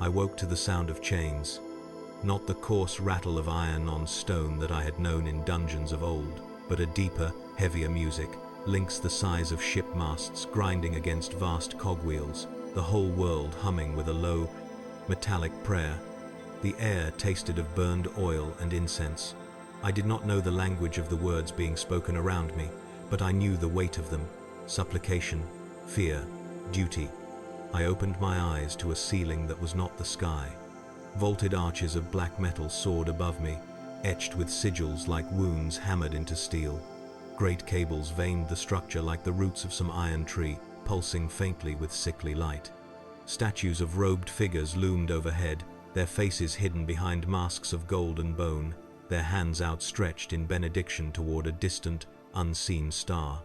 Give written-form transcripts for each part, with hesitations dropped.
I woke to the sound of chains. Not the coarse rattle of iron on stone that I had known in dungeons of old, but a deeper, heavier music, links the size of ship masts grinding against vast cogwheels, the whole world humming with a low, metallic prayer. The air tasted of burned oil and incense. I did not know the language of the words being spoken around me, but I knew the weight of them: supplication, fear, duty. I opened my eyes to a ceiling that was not the sky. Vaulted arches of black metal soared above me, etched with sigils like wounds hammered into steel. Great cables veined the structure like the roots of some iron tree, pulsing faintly with sickly light. Statues of robed figures loomed overhead, their faces hidden behind masks of gold and bone, their hands outstretched in benediction toward a distant, unseen star.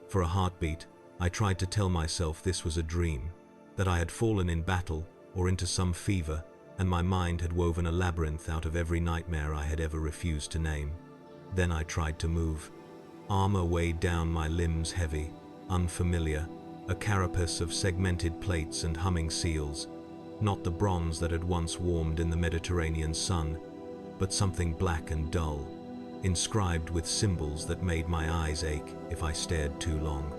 For a heartbeat, I tried to tell myself this was a dream, that I had fallen in battle or into some fever, and my mind had woven a labyrinth out of every nightmare I had ever refused to name. Then I tried to move. Armor weighed down my limbs heavy, unfamiliar, a carapace of segmented plates and humming seals, not the bronze that had once warmed in the Mediterranean sun, but something black and dull, inscribed with symbols that made my eyes ache if I stared too long.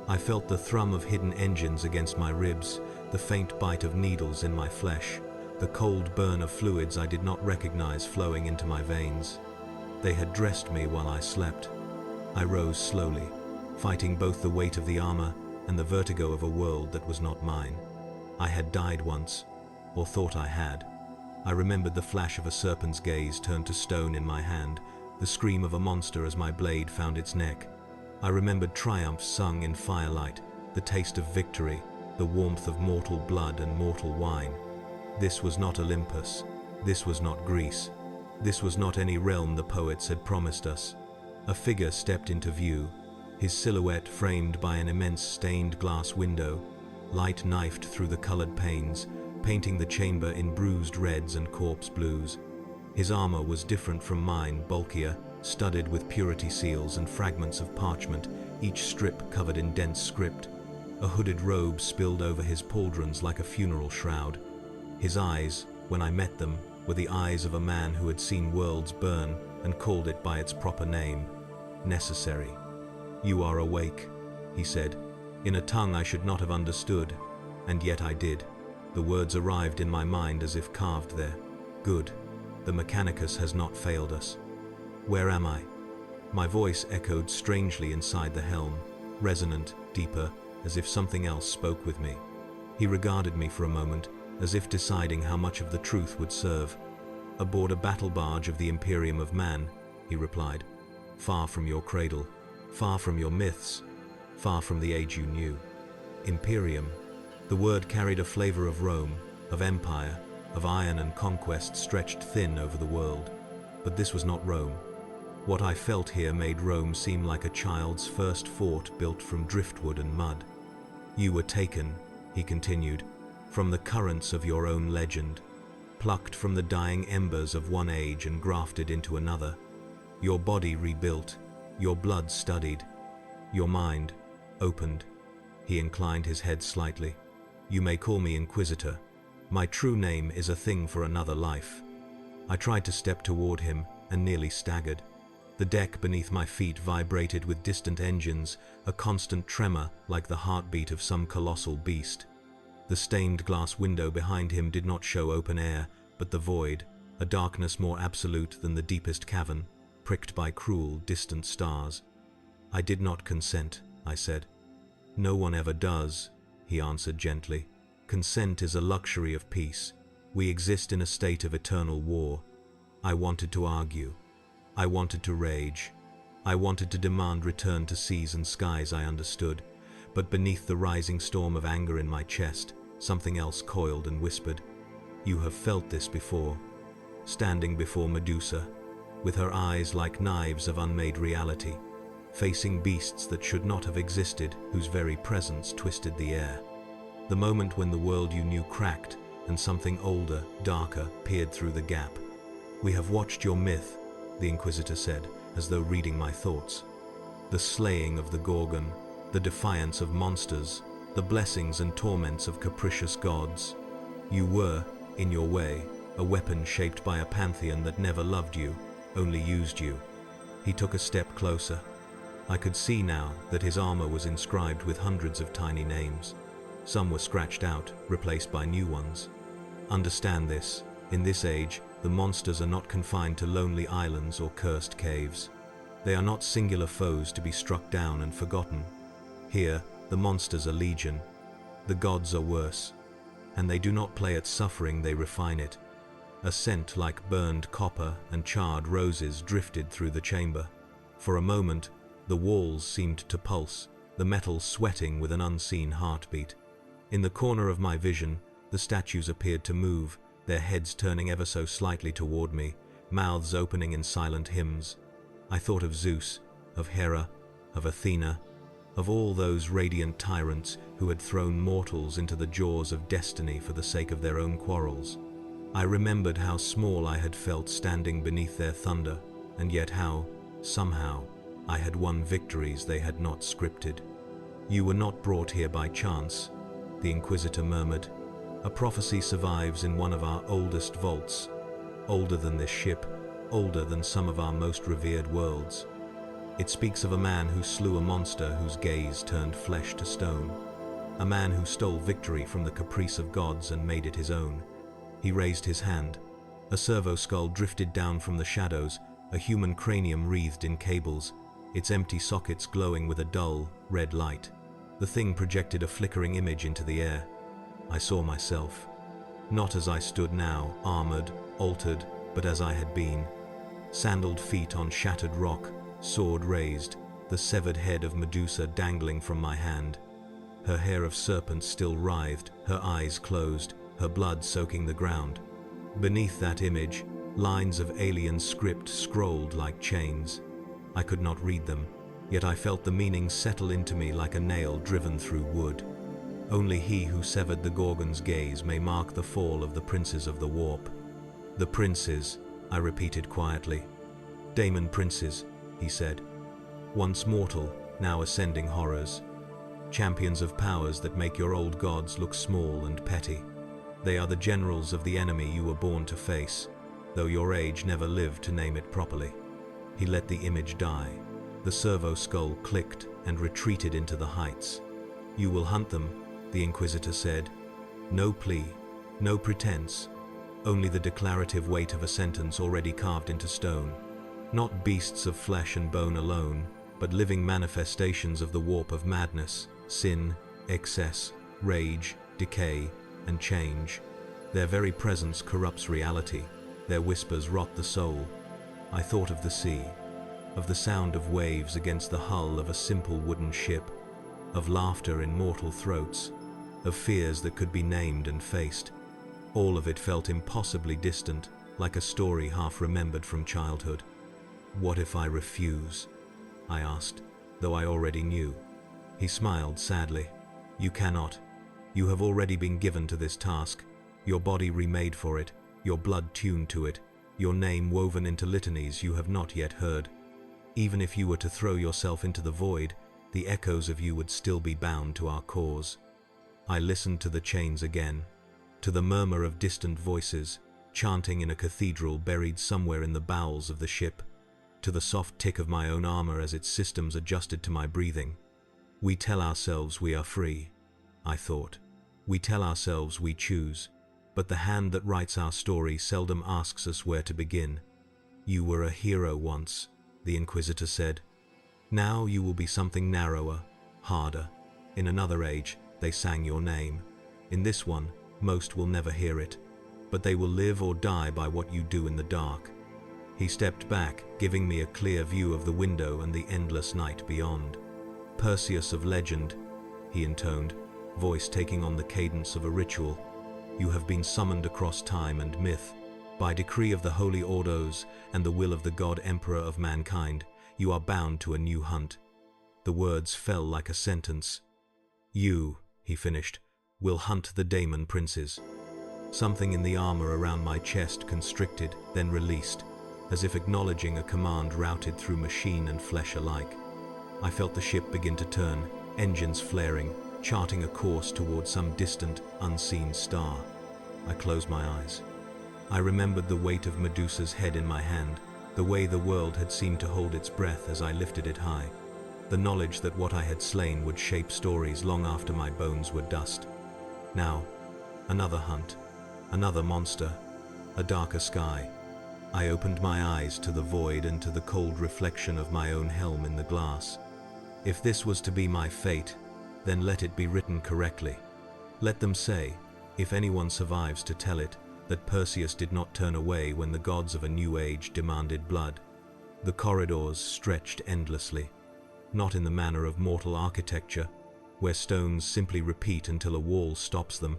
I felt the thrum of hidden engines against my ribs, the faint bite of needles in my flesh, the cold burn of fluids I did not recognize flowing into my veins. They had dressed me while I slept. I rose slowly, fighting both the weight of the armor and the vertigo of a world that was not mine. I had died once, or thought I had. I remembered the flash of a serpent's gaze turned to stone in my hand, the scream of a monster as my blade found its neck. I remembered triumphs sung in firelight, the taste of victory, the warmth of mortal blood and mortal wine. This was not Olympus. This was not Greece. This was not any realm the poets had promised us. A figure stepped into view, his silhouette framed by an immense stained glass window, light knifed through the colored panes, painting the chamber in bruised reds and corpse blues. His armor was different from mine, bulkier, studded with purity seals and fragments of parchment, each strip covered in dense script. A hooded robe spilled over his pauldrons like a funeral shroud. His eyes, when I met them, were the eyes of a man who had seen worlds burn and called it by its proper name: necessary. "You are awake," he said, in a tongue I should not have understood, and yet I did. The words arrived in my mind as if carved there. Good. The Mechanicus has not failed us. Where am I? My voice echoed strangely inside the helm, resonant, deeper, as if something else spoke with me. He regarded me for a moment, as if deciding how much of the truth would serve. "Aboard a battle barge of the Imperium of Man," he replied. "Far from your cradle, far from your myths, far from the age you knew." Imperium. The word carried a flavor of Rome, of empire, of iron and conquest stretched thin over the world. But this was not Rome. What I felt here made Rome seem like a child's first fort built from driftwood and mud. "You were taken," he continued, "from the currents of your own legend, plucked from the dying embers of one age and grafted into another. Your body rebuilt, your blood studied, your mind opened." He inclined his head slightly. "You may call me Inquisitor. My true name is a thing for another life." I tried to step toward him and nearly staggered. The deck beneath my feet vibrated with distant engines, a constant tremor like the heartbeat of some colossal beast. The stained glass window behind him did not show open air, but the void, a darkness more absolute than the deepest cavern, pricked by cruel, distant stars. "I did not consent," I said. "No one ever does," he answered gently. "Consent is a luxury of peace. We exist in a state of eternal war." I wanted to argue. I wanted to rage. I wanted to demand return to seas and skies I understood. But beneath the rising storm of anger in my chest, something else coiled and whispered. "You have felt this before." Standing before Medusa, with her eyes like knives of unmade reality, facing beasts that should not have existed, whose very presence twisted the air. The moment when the world you knew cracked, and something older, darker, peered through the gap. "We have watched your myth," the Inquisitor said, as though reading my thoughts. "The slaying of the Gorgon, the defiance of monsters, the blessings and torments of capricious gods. You were, in your way, a weapon shaped by a pantheon that never loved you, only used you. He took a step closer. I could see now that his armor was inscribed with hundreds of tiny names. Some were scratched out, replaced by new ones. Understand this, in this age, the monsters are not confined to lonely islands or cursed caves. They are not singular foes to be struck down and forgotten. Here, the monsters are legion. The gods are worse. And they do not play at suffering, they refine it. A scent like burned copper and charred roses drifted through the chamber. For a moment, the walls seemed to pulse, the metal sweating with an unseen heartbeat. In the corner of my vision, the statues appeared to move, their heads turning ever so slightly toward me, mouths opening in silent hymns. I thought of Zeus, of Hera, of Athena, of all those radiant tyrants who had thrown mortals into the jaws of destiny for the sake of their own quarrels. I remembered how small I had felt standing beneath their thunder, and yet how, somehow, I had won victories they had not scripted. "You were not brought here by chance," the Inquisitor murmured. "A prophecy survives in one of our oldest vaults, older than this ship, older than some of our most revered worlds. It speaks of a man who slew a monster whose gaze turned flesh to stone, a man who stole victory from the caprice of gods and made it his own." He raised his hand. A servo skull drifted down from the shadows, a human cranium wreathed in cables, its empty sockets glowing with a dull, red light. The thing projected a flickering image into the air. I saw myself. Not as I stood now, armored, altered, but as I had been. Sandaled feet on shattered rock, sword raised, the severed head of Medusa dangling from my hand. Her hair of serpent still writhed, her eyes closed, her blood soaking the ground. Beneath that image, lines of alien script scrolled like chains. I could not read them, yet I felt the meaning settle into me like a nail driven through wood. Only he who severed the Gorgon's gaze may mark the fall of the princes of the warp. "The princes," I repeated quietly. "Daemon Princes," he said. "Once mortal, now ascending horrors. Champions of powers that make your old gods look small and petty. They are the generals of the enemy you were born to face, though your age never lived to name it properly." He let the image die. The servo skull clicked and retreated into the heights. "You will hunt them," the Inquisitor said. No plea, no pretense, only the declarative weight of a sentence already carved into stone. Not beasts of flesh and bone alone, but living manifestations of the warp of madness, sin, excess, rage, decay, and change. Their very presence corrupts reality. Their whispers rot the soul. I thought of the sea, of the sound of waves against the hull of a simple wooden ship, of laughter in mortal throats, of fears that could be named and faced. All of it felt impossibly distant, like a story half remembered from childhood. "What if I refuse?" I asked, though I already knew. He smiled sadly. "You cannot. You have already been given to this task, your body remade for it, your blood tuned to it, your name woven into litanies you have not yet heard. Even if you were to throw yourself into the void, the echoes of you would still be bound to our cause." I listened to the chains again, to the murmur of distant voices, chanting in a cathedral buried somewhere in the bowels of the ship, to the soft tick of my own armor as its systems adjusted to my breathing. "We tell ourselves we are free," I thought. "We tell ourselves we choose, but the hand that writes our story seldom asks us where to begin." "You were a hero once," the Inquisitor said. "Now you will be something narrower, harder. In another age, they sang your name. In this one, most will never hear it, but they will live or die by what you do in the dark." He stepped back, giving me a clear view of the window and the endless night beyond. "Perseus of legend," he intoned, voice taking on the cadence of a ritual. "You have been summoned across time and myth. By decree of the Holy Ordos and the will of the God Emperor of mankind, you are bound to a new hunt." The words fell like a sentence. "You," he finished, "will hunt the Daemon Princes." Something in the armor around my chest constricted, then released, as if acknowledging a command routed through machine and flesh alike. I felt the ship begin to turn, engines flaring, charting a course toward some distant, unseen star. I closed my eyes. I remembered the weight of Medusa's head in my hand, the way the world had seemed to hold its breath as I lifted it high, the knowledge that what I had slain would shape stories long after my bones were dust. Now, another hunt, another monster, a darker sky. I opened my eyes to the void and to the cold reflection of my own helm in the glass. If this was to be my fate, then let it be written correctly. Let them say, if anyone survives to tell it, that Perseus did not turn away when the gods of a new age demanded blood. The corridors stretched endlessly, not in the manner of mortal architecture, where stones simply repeat until a wall stops them,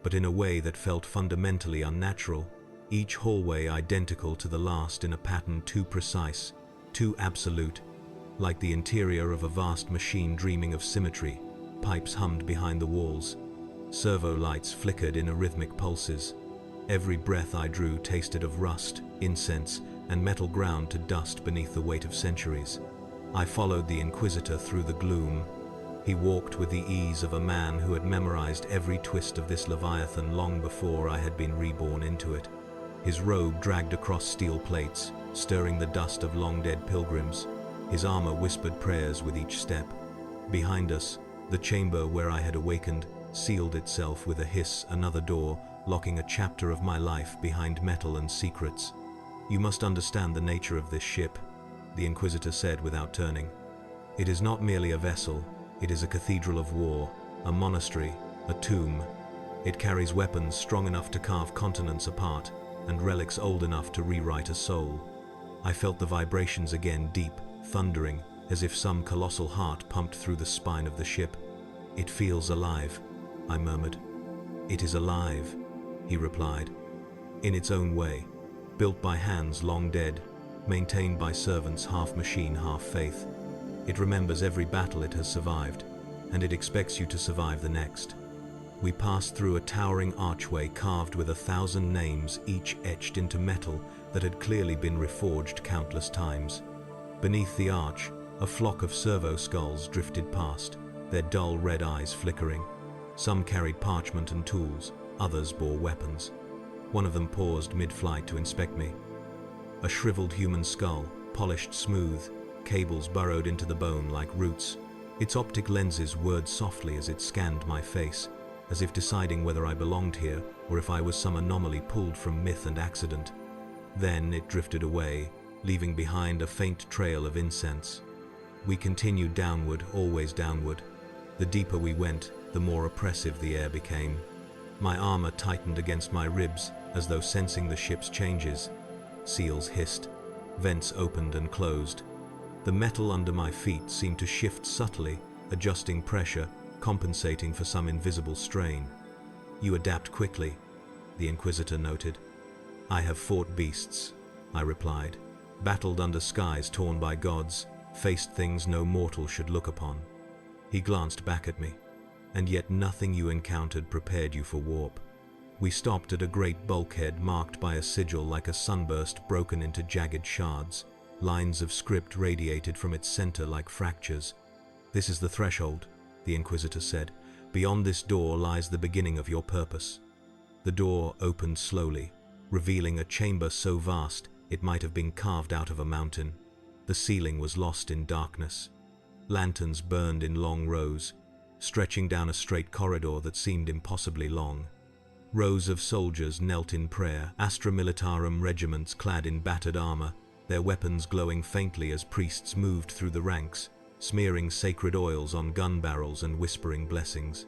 but in a way that felt fundamentally unnatural, each hallway identical to the last in a pattern too precise, too absolute, like the interior of a vast machine dreaming of symmetry. Pipes hummed behind the walls. Servo lights flickered in arrhythmic pulses. Every breath I drew tasted of rust, incense, and metal ground to dust beneath the weight of centuries. I followed the Inquisitor through the gloom. He walked with the ease of a man who had memorized every twist of this leviathan long before I had been reborn into it. His robe dragged across steel plates, stirring the dust of long-dead pilgrims. His armor whispered prayers with each step. Behind us, the chamber where I had awakened sealed itself with a hiss, another door, locking a chapter of my life behind metal and secrets. "You must understand the nature of this ship," the Inquisitor said without turning. "It is not merely a vessel, it is a cathedral of war, a monastery, a tomb. It carries weapons strong enough to carve continents apart, and relics old enough to rewrite a soul." I felt the vibrations again, deep, thundering, as if some colossal heart pumped through the spine of the ship. "It feels alive," I murmured. "It is alive," he replied. "In its own way, built by hands long dead, maintained by servants half machine, half faith. It remembers every battle it has survived, and it expects you to survive the next." We passed through a towering archway carved with 1,000 names, each etched into metal that had clearly been reforged countless times. Beneath the arch, a flock of servo skulls drifted past, their dull red eyes flickering. Some carried parchment and tools, others bore weapons. One of them paused mid-flight to inspect me. A shriveled human skull, polished smooth, cables burrowed into the bone like roots. Its optic lenses whirred softly as it scanned my face, as if deciding whether I belonged here or if I was some anomaly pulled from myth and accident. Then it drifted away, leaving behind a faint trail of incense. We continued downward, always downward. The deeper we went, the more oppressive the air became. My armor tightened against my ribs, as though sensing the ship's changes. Seals hissed. Vents opened and closed. The metal under my feet seemed to shift subtly, adjusting pressure, compensating for some invisible strain. "You adapt quickly," the Inquisitor noted. "I have fought beasts," I replied. "Battled under skies torn by gods, faced things no mortal should look upon." He glanced back at me. "And yet nothing you encountered prepared you for warp." We stopped at a great bulkhead marked by a sigil like a sunburst broken into jagged shards. Lines of script radiated from its center like fractures. "This is the threshold," the Inquisitor said. "Beyond this door lies the beginning of your purpose." The door opened slowly, revealing a chamber so vast it might have been carved out of a mountain. The ceiling was lost in darkness. Lanterns burned in long rows, stretching down a straight corridor that seemed impossibly long. Rows of soldiers knelt in prayer, Astra Militarum regiments clad in battered armor, their weapons glowing faintly as priests moved through the ranks, smearing sacred oils on gun barrels and whispering blessings.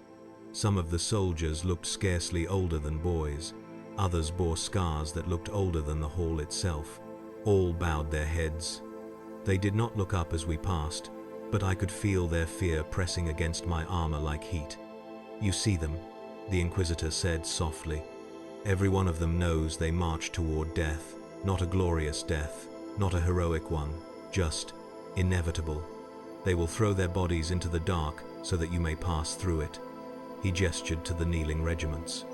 Some of the soldiers looked scarcely older than boys. Others bore scars that looked older than the hall itself. All bowed their heads. They did not look up as we passed, but I could feel their fear pressing against my armor like heat. "You see them," the Inquisitor said softly. "Every one of them knows they march toward death, not a glorious death, not a heroic one, just inevitable. They will throw their bodies into the dark so that you may pass through it." He gestured to the kneeling regiments.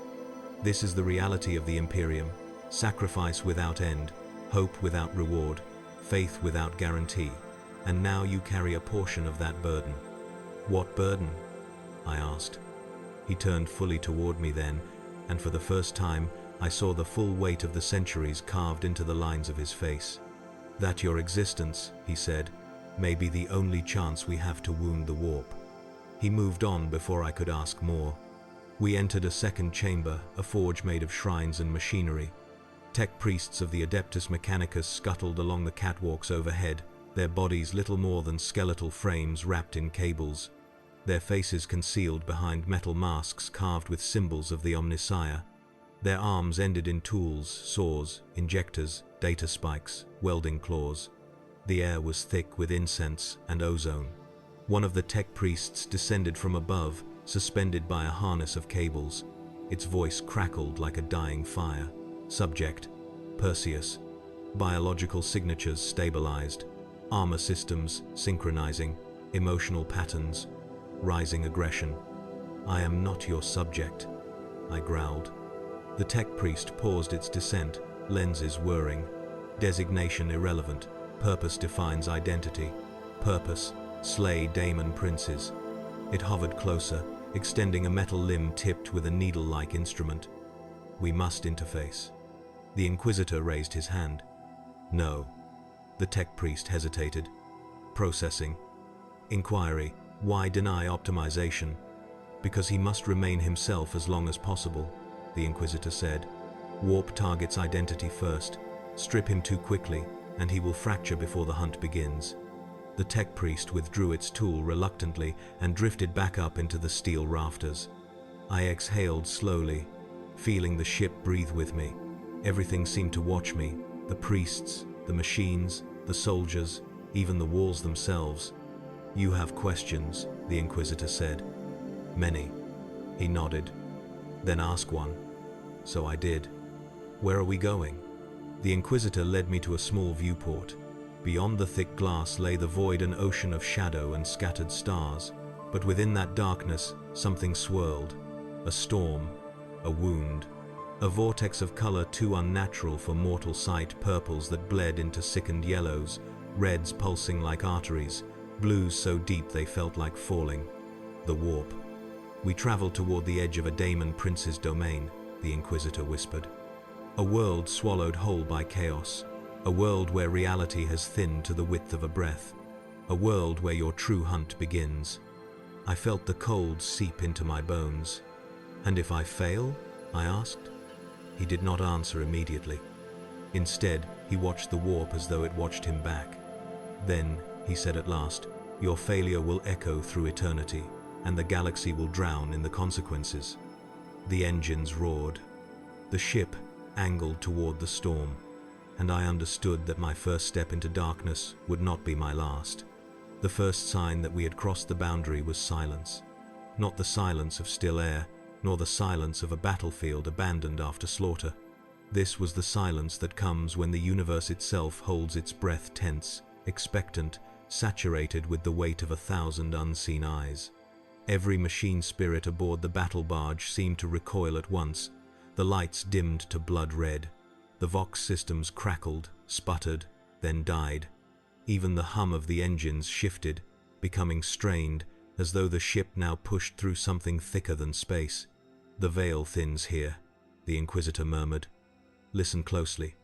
"This is the reality of the Imperium: sacrifice without end, hope without reward, faith without guarantee. And now you carry a portion of that burden." "What burden?" I asked. He turned fully toward me then, and for the first time, I saw the full weight of the centuries carved into the lines of his face. "That your existence," he said, "may be the only chance we have to wound the warp." He moved on before I could ask more. We entered a second chamber, a forge made of shrines and machinery. Tech priests of the Adeptus Mechanicus scuttled along the catwalks overhead, their bodies little more than skeletal frames wrapped in cables, their faces concealed behind metal masks carved with symbols of the Omnissiah. Their arms ended in tools, saws, injectors, data spikes, welding claws. The air was thick with incense and ozone. One of the tech priests descended from above, suspended by a harness of cables. Its voice crackled like a dying fire. Subject: Perseus. Biological signatures stabilized. Armor systems synchronizing. Emotional patterns. Rising aggression. "I am not your subject," I growled. The tech priest paused its descent, lenses whirring. Designation irrelevant. Purpose defines identity. Purpose: slay Daemon Princes. It hovered closer, extending a metal limb tipped with a needle-like instrument. "We must interface." The Inquisitor raised his hand. "No." The tech priest hesitated. Processing. Inquiry: why deny optimization? "Because he must remain himself as long as possible," the Inquisitor said. "Warp targets identity first. Strip him too quickly, and he will fracture before the hunt begins." The tech priest withdrew its tool reluctantly and drifted back up into the steel rafters. I exhaled slowly, feeling the ship breathe with me. Everything seemed to watch me: the priests, the machines, the soldiers, even the walls themselves. "You have questions," the Inquisitor said. "Many." He nodded. "Then ask one." So I did. "Where are we going?" The Inquisitor led me to a small viewport. Beyond the thick glass lay the void, an ocean of shadow and scattered stars. But within that darkness, something swirled. A storm. A wound. A vortex of color too unnatural for mortal sight: purples that bled into sickened yellows, reds pulsing like arteries, blues so deep they felt like falling. The warp. "We traveled toward the edge of a Daemon Prince's domain," the Inquisitor whispered. "A world swallowed whole by chaos. A world where reality has thinned to the width of a breath. A world where your true hunt begins." I felt the cold seep into my bones. "And if I fail?" I asked. He did not answer immediately. Instead, he watched the warp as though it watched him back. "Then," he said at last, "your failure will echo through eternity, and the galaxy will drown in the consequences." The engines roared. The ship angled toward the storm, and I understood that my first step into darkness would not be my last. The first sign that we had crossed the boundary was silence. Not the silence of still air, nor the silence of a battlefield abandoned after slaughter. This was the silence that comes when the universe itself holds its breath tense, expectant, saturated with the weight of 1,000 unseen eyes. Every machine spirit aboard the battle barge seemed to recoil at once. The lights dimmed to blood red. The Vox systems crackled, sputtered, then died. Even the hum of the engines shifted, becoming strained, as though the ship now pushed through something thicker than space. "The veil thins here," the Inquisitor murmured. "Listen closely.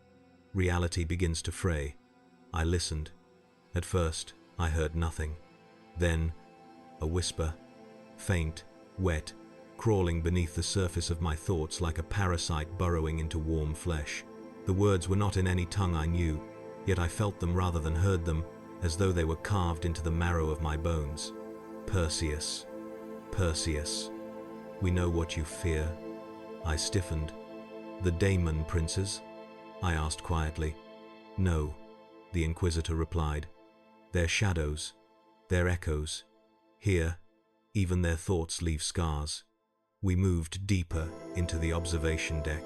Reality begins to fray." I listened. At first, I heard nothing. Then, a whisper, faint, wet, crawling beneath the surface of my thoughts like a parasite burrowing into warm flesh. The words were not in any tongue I knew, yet I felt them rather than heard them, as though they were carved into the marrow of my bones. "Perseus, Perseus, we know what you fear." I stiffened. "The Daemon Princes?" I asked quietly. "No," the Inquisitor replied. "Their shadows, their echoes. Here, even their thoughts leave scars." We moved deeper into the observation deck.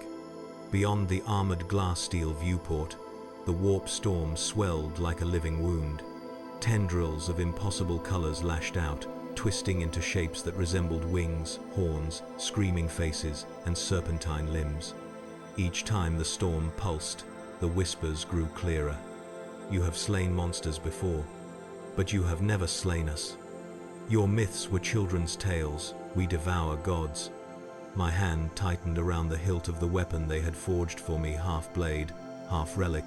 Beyond the armored glass steel viewport, the warp storm swelled like a living wound. Tendrils of impossible colors lashed out, twisting into shapes that resembled wings, horns, screaming faces, and serpentine limbs. Each time the storm pulsed, the whispers grew clearer. "You have slain monsters before, but you have never slain us. Your myths were children's tales, we devour gods." My hand tightened around the hilt of the weapon they had forged for me, half blade, half relic,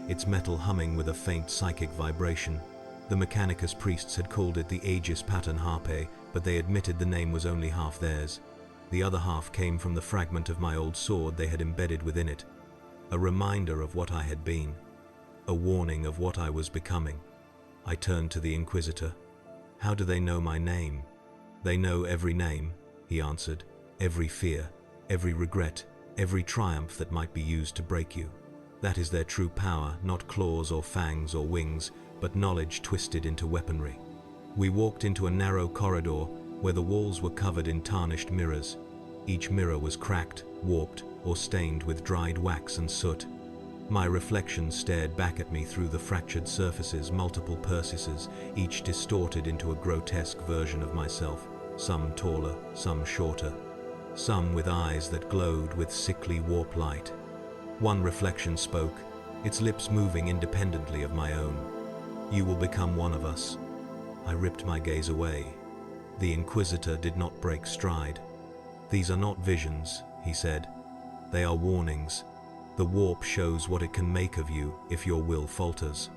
its metal humming with a faint psychic vibration. The Mechanicus priests had called it the Aegis Harpe, but they admitted the name was only half theirs. The other half came from the fragment of my old sword they had embedded within it. A reminder of what I had been. A warning of what I was becoming. I turned to the Inquisitor. "How do they know my name?" "They know every name," he answered. "Every fear, every regret, every triumph that might be used to break you. That is their true power, not claws or fangs or wings, but knowledge twisted into weaponry." We walked into a narrow corridor where the walls were covered in tarnished mirrors. Each mirror was cracked, warped, or stained with dried wax and soot. My reflection stared back at me through the fractured surfaces, multiple Perseuses, each distorted into a grotesque version of myself, some taller, some shorter, some with eyes that glowed with sickly warp light. One reflection spoke, its lips moving independently of my own. "You will become one of us." I ripped my gaze away. The Inquisitor did not break stride. "These are not visions," he said. "They are warnings. The warp shows what it can make of you if your will falters."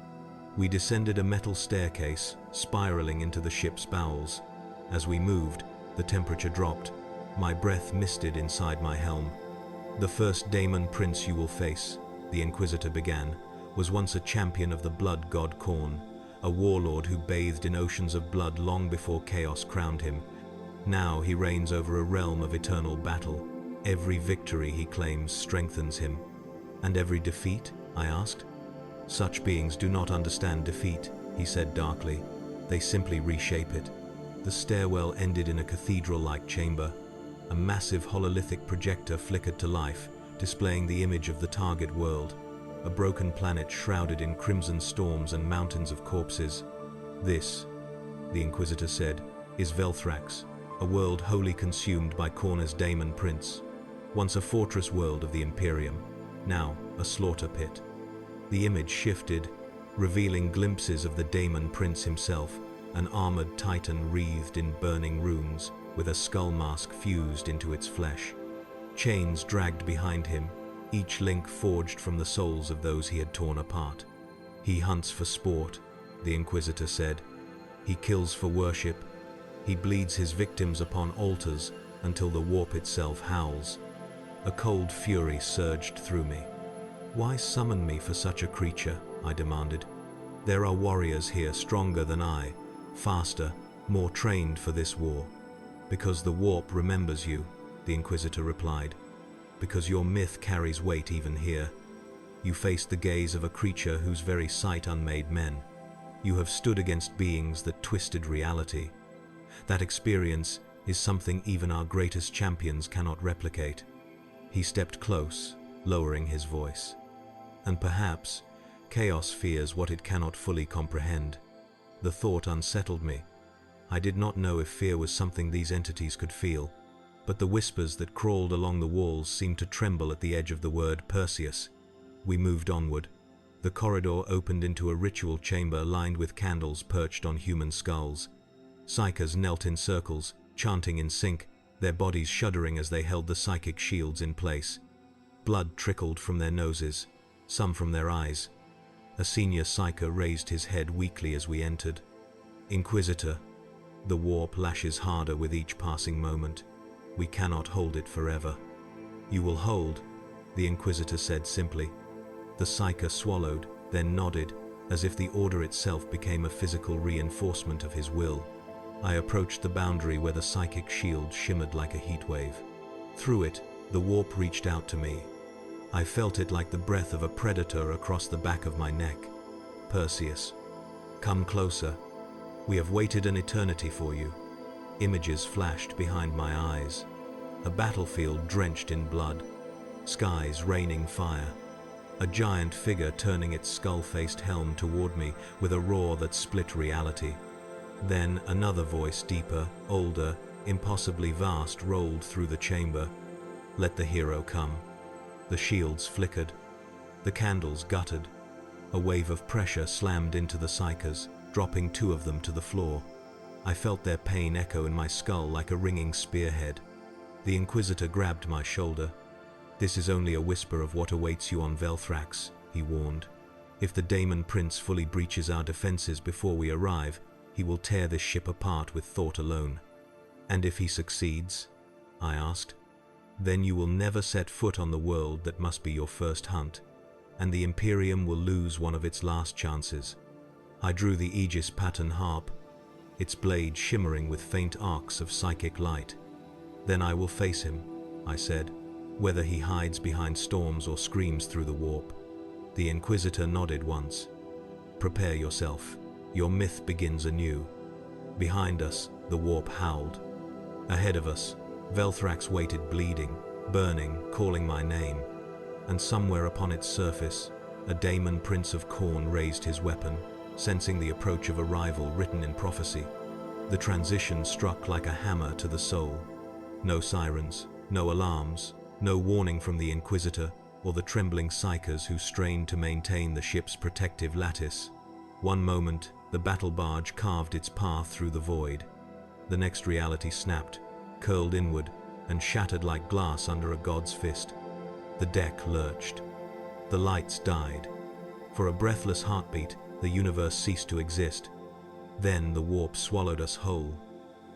We descended a metal staircase, spiraling into the ship's bowels. As we moved, the temperature dropped. My breath misted inside my helm. "The first Daemon Prince you will face," the Inquisitor began, "was once a champion of the blood god Khorne, a warlord who bathed in oceans of blood long before chaos crowned him. Now he reigns over a realm of eternal battle. Every victory he claims strengthens him." "And every defeat?" I asked. "Such beings do not understand defeat," he said darkly. "They simply reshape it." The stairwell ended in a cathedral-like chamber. A massive hololithic projector flickered to life, displaying the image of the target world, a broken planet shrouded in crimson storms and mountains of corpses. "This," the Inquisitor said, "is Velthrax, a world wholly consumed by Khorne's Daemon Prince. Once a fortress world of the Imperium, now a slaughter pit." The image shifted, revealing glimpses of the Daemon Prince himself, an armored titan wreathed in burning runes, with a skull mask fused into its flesh. Chains dragged behind him, each link forged from the souls of those he had torn apart. "He hunts for sport," the Inquisitor said. "He kills for worship. He bleeds his victims upon altars until the warp itself howls." A cold fury surged through me. "Why summon me for such a creature?" I demanded. "There are warriors here stronger than I, faster, more trained for this war." "Because the warp remembers you," the Inquisitor replied. "Because your myth carries weight even here. You faced the gaze of a creature whose very sight unmade men. You have stood against beings that twisted reality. That experience is something even our greatest champions cannot replicate." He stepped close, lowering his voice. "And perhaps chaos fears what it cannot fully comprehend." The thought unsettled me. I did not know if fear was something these entities could feel, but the whispers that crawled along the walls seemed to tremble at the edge of the word Perseus. We moved onward. The corridor opened into a ritual chamber lined with candles perched on human skulls. Psykers knelt in circles, chanting in sync, their bodies shuddering as they held the psychic shields in place. Blood trickled from their noses, some from their eyes. A senior Psyker raised his head weakly as we entered. "Inquisitor, the warp lashes harder with each passing moment. We cannot hold it forever." "You will hold," the Inquisitor said simply. The Psyker swallowed, then nodded, as if the order itself became a physical reinforcement of his will. I approached the boundary where the psychic shield shimmered like a heatwave. Through it, the warp reached out to me. I felt it like the breath of a predator across the back of my neck. "Perseus, come closer. We have waited an eternity for you." Images flashed behind my eyes. A battlefield drenched in blood. Skies raining fire. A giant figure turning its skull-faced helm toward me with a roar that split reality. Then another voice, deeper, older, impossibly vast, rolled through the chamber. "Let the hero come." The shields flickered. The candles guttered. A wave of pressure slammed into the Psykers, dropping two of them to the floor. I felt their pain echo in my skull like a ringing spearhead. The Inquisitor grabbed my shoulder. "This is only a whisper of what awaits you on Velthrax," he warned. "If the Daemon Prince fully breaches our defenses before we arrive, he will tear this ship apart with thought alone." "And if he succeeds?" I asked. "Then you will never set foot on the world that must be your first hunt, and the Imperium will lose one of its last chances." I drew the Aegis Harpe, its blade shimmering with faint arcs of psychic light. "Then I will face him," I said, "whether he hides behind storms or screams through the warp." The Inquisitor nodded once. "Prepare yourself. Your myth begins anew." Behind us, the warp howled. Ahead of us, Velthrax waited, bleeding, burning, calling my name. And somewhere upon its surface, a Daemon Prince of Khorne raised his weapon, sensing the approach of a rival written in prophecy. The transition struck like a hammer to the soul. No sirens, no alarms, no warning from the Inquisitor or the trembling psykers who strained to maintain the ship's protective lattice. One moment, the battle barge carved its path through the void. The next, reality snapped, curled inward, and shattered like glass under a god's fist. The deck lurched. The lights died. For a breathless heartbeat, the universe ceased to exist. Then the warp swallowed us whole.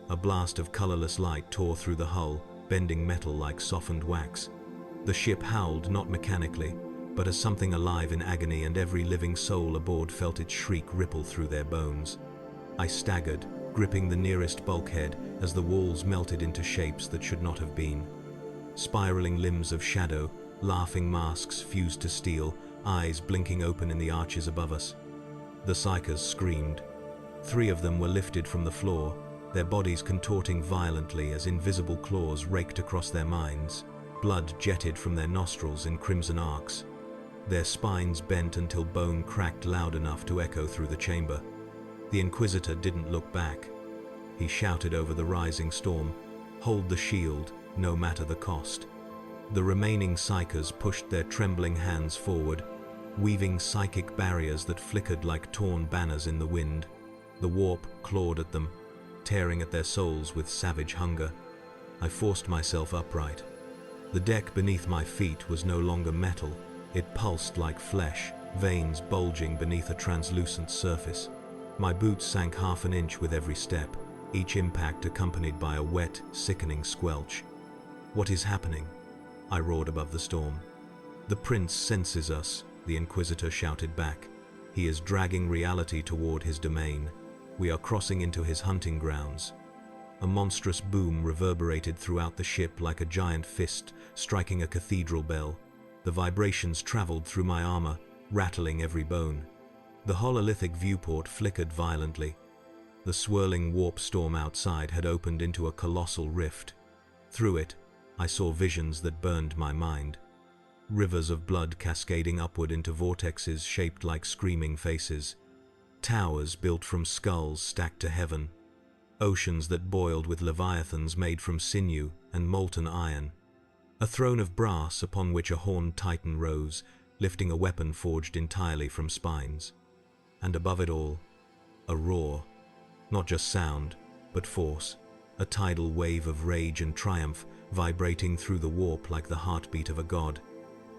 A blast of colorless light tore through the hull, bending metal like softened wax. The ship howled, not mechanically, but as something alive in agony, and every living soul aboard felt its shriek ripple through their bones. I staggered, gripping the nearest bulkhead as the walls melted into shapes that should not have been. Spiraling limbs of shadow, laughing masks fused to steel, eyes blinking open in the arches above us. The psykers screamed. 3 of them were lifted from the floor, their bodies contorting violently as invisible claws raked across their minds. Blood jetted from their nostrils in crimson arcs. Their spines bent until bone cracked loud enough to echo through the chamber. The Inquisitor didn't look back. He shouted over the rising storm, "Hold the shield, no matter the cost." The remaining psykers pushed their trembling hands forward, weaving psychic barriers that flickered like torn banners in the wind. The warp clawed at them, tearing at their souls with savage hunger. I forced myself upright. The deck beneath my feet was no longer metal. It pulsed like flesh, veins bulging beneath a translucent surface. My boots sank half an inch with every step, each impact accompanied by a wet, sickening squelch. "What is happening?" I roared above the storm. "The Prince senses us," the Inquisitor shouted back. "He is dragging reality toward his domain. We are crossing into his hunting grounds." A monstrous boom reverberated throughout the ship like a giant fist striking a cathedral bell. The vibrations traveled through my armor, rattling every bone. The hololithic viewport flickered violently. The swirling warp storm outside had opened into a colossal rift. Through it, I saw visions that burned my mind. Rivers of blood cascading upward into vortexes shaped like screaming faces. Towers built from skulls stacked to heaven. Oceans that boiled with leviathans made from sinew and molten iron. A throne of brass upon which a horned titan rose, lifting a weapon forged entirely from spines. And above it all, a roar. Not just sound, but force. A tidal wave of rage and triumph vibrating through the warp like the heartbeat of a god.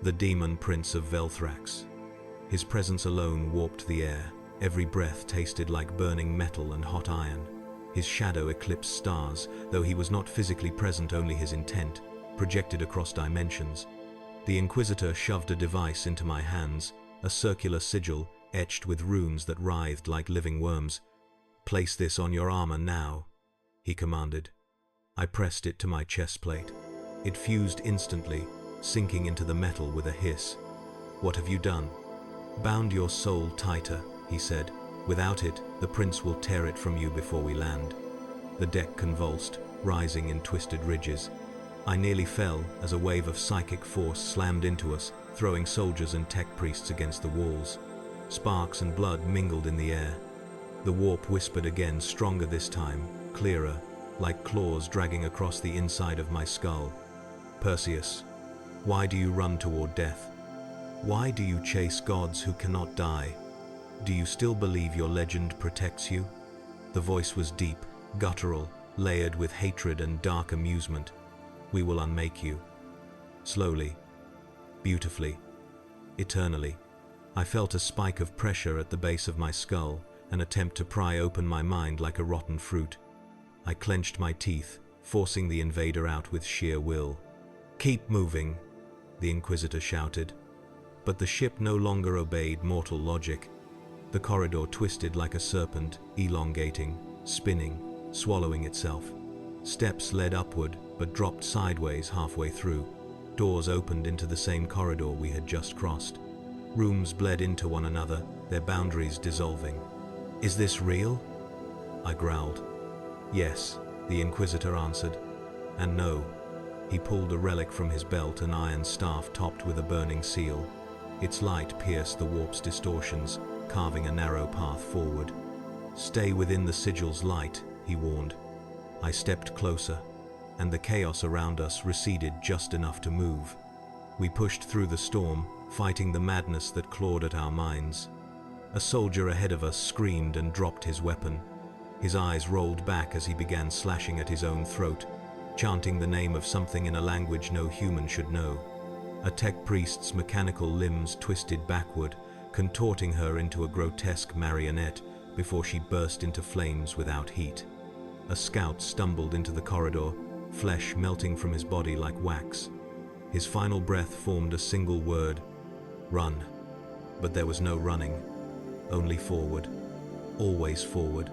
The Daemon Prince of Velthrax. His presence alone warped the air. Every breath tasted like burning metal and hot iron. His shadow eclipsed stars, though he was not physically present, only his intent, projected across dimensions. The Inquisitor shoved a device into my hands, a circular sigil etched with runes that writhed like living worms. "Place this on your armor now," he commanded. I pressed it to my chest plate. It fused instantly, sinking into the metal with a hiss. "What have you done?" "Bound your soul tighter," he said. "Without it, the Prince will tear it from you before we land." The deck convulsed, rising in twisted ridges. I nearly fell as a wave of psychic force slammed into us, throwing soldiers and tech priests against the walls. Sparks and blood mingled in the air. The warp whispered again, stronger this time, clearer, like claws dragging across the inside of my skull. "Perseus, why do you run toward death? Why do you chase gods who cannot die? Do you still believe your legend protects you?" The voice was deep, guttural, layered with hatred and dark amusement. We will unmake you. Slowly, beautifully, eternally. I felt a spike of pressure at the base of my skull, an attempt to pry open my mind like a rotten fruit. I clenched my teeth, forcing the invader out with sheer will. "Keep moving," the Inquisitor shouted. But the ship no longer obeyed mortal logic. The corridor twisted like a serpent, elongating, spinning, swallowing itself. Steps led upward, but dropped sideways halfway through. Doors opened into the same corridor we had just crossed. Rooms bled into one another, their boundaries dissolving. "Is this real?" I growled. "Yes," the Inquisitor answered. "And no." He pulled a relic from his belt, an iron staff topped with a burning seal. Its light pierced the warp's distortions, carving a narrow path forward. "Stay within the sigil's light," he warned. I stepped closer, and the chaos around us receded just enough to move. We pushed through the storm, fighting the madness that clawed at our minds. A soldier ahead of us screamed and dropped his weapon. His eyes rolled back as he began slashing at his own throat, chanting the name of something in a language no human should know. A tech priest's mechanical limbs twisted backward, contorting her into a grotesque marionette before she burst into flames without heat. A scout stumbled into the corridor, flesh melting from his body like wax. His final breath formed a single word: "Run." But there was no running, only forward. Always forward.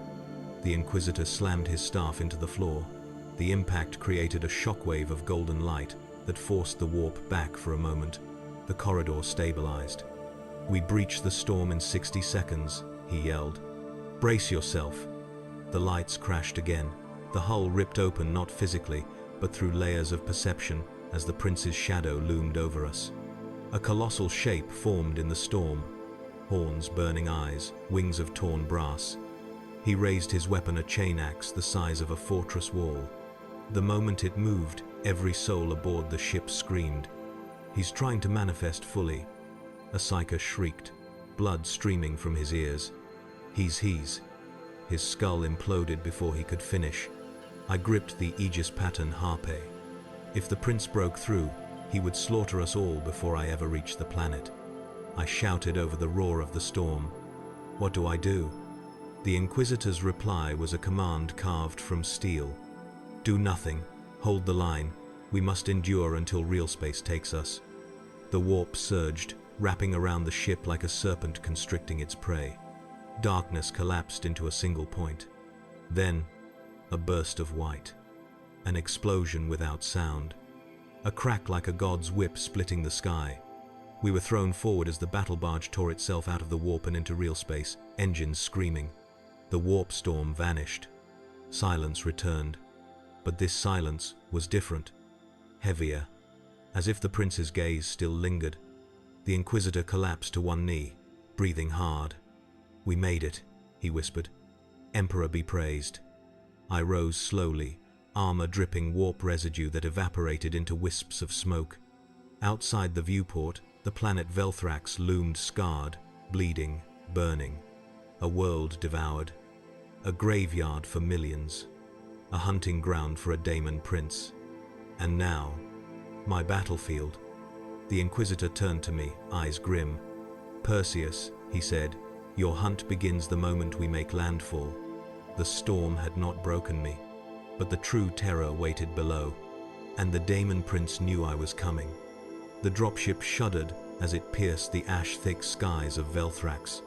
The Inquisitor slammed his staff into the floor. The impact created a shockwave of golden light that forced the warp back for a moment. The corridor stabilized. "We breached the storm in 60 seconds, he yelled. "Brace yourself." The lights crashed again. The hull ripped open, not physically, but through layers of perception as the prince's shadow loomed over us. A colossal shape formed in the storm. Horns, burning eyes, wings of torn brass. He raised his weapon, a chain axe the size of a fortress wall. The moment it moved, every soul aboard the ship screamed. "He's trying to manifest fully." A psyker shrieked, blood streaming from his ears. He's. His skull imploded before he could finish. I gripped the Aegis Harpe. If the prince broke through, he would slaughter us all before I ever reached the planet. I shouted over the roar of the storm. "What do I do?" The Inquisitor's reply was a command carved from steel. "Do nothing. Hold the line. We must endure until real space takes us." The warp surged, wrapping around the ship like a serpent constricting its prey. Darkness collapsed into a single point. Then, a burst of white. An explosion without sound. A crack like a god's whip splitting the sky. We were thrown forward as the battle barge tore itself out of the warp and into real space, engines screaming. The warp storm vanished. Silence returned. But this silence was different. Heavier. As if the prince's gaze still lingered. The Inquisitor collapsed to one knee, breathing hard. "We made it," he whispered. "Emperor be praised." I rose slowly, armor dripping warp residue that evaporated into wisps of smoke. Outside the viewport, the planet Velthrax loomed scarred, bleeding, burning. A world devoured. A graveyard for millions. A hunting ground for a Daemon Prince. And now, my battlefield. The Inquisitor turned to me, eyes grim. "Perseus," he said, "your hunt begins the moment we make landfall." The storm had not broken me, but the true terror waited below, and the Daemon Prince knew I was coming. The dropship shuddered as it pierced the ash-thick skies of Velthrax.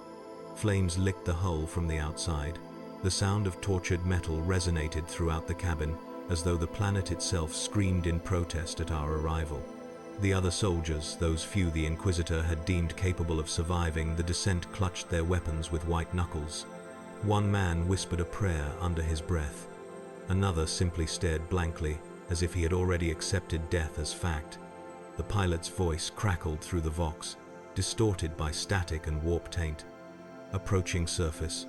Flames licked the hull from the outside. The sound of tortured metal resonated throughout the cabin, as though the planet itself screamed in protest at our arrival. The other soldiers, those few the Inquisitor had deemed capable of surviving the descent, clutched their weapons with white knuckles. One man whispered a prayer under his breath. Another simply stared blankly, as if he had already accepted death as fact. The pilot's voice crackled through the vox, distorted by static and warp taint. Approaching surface.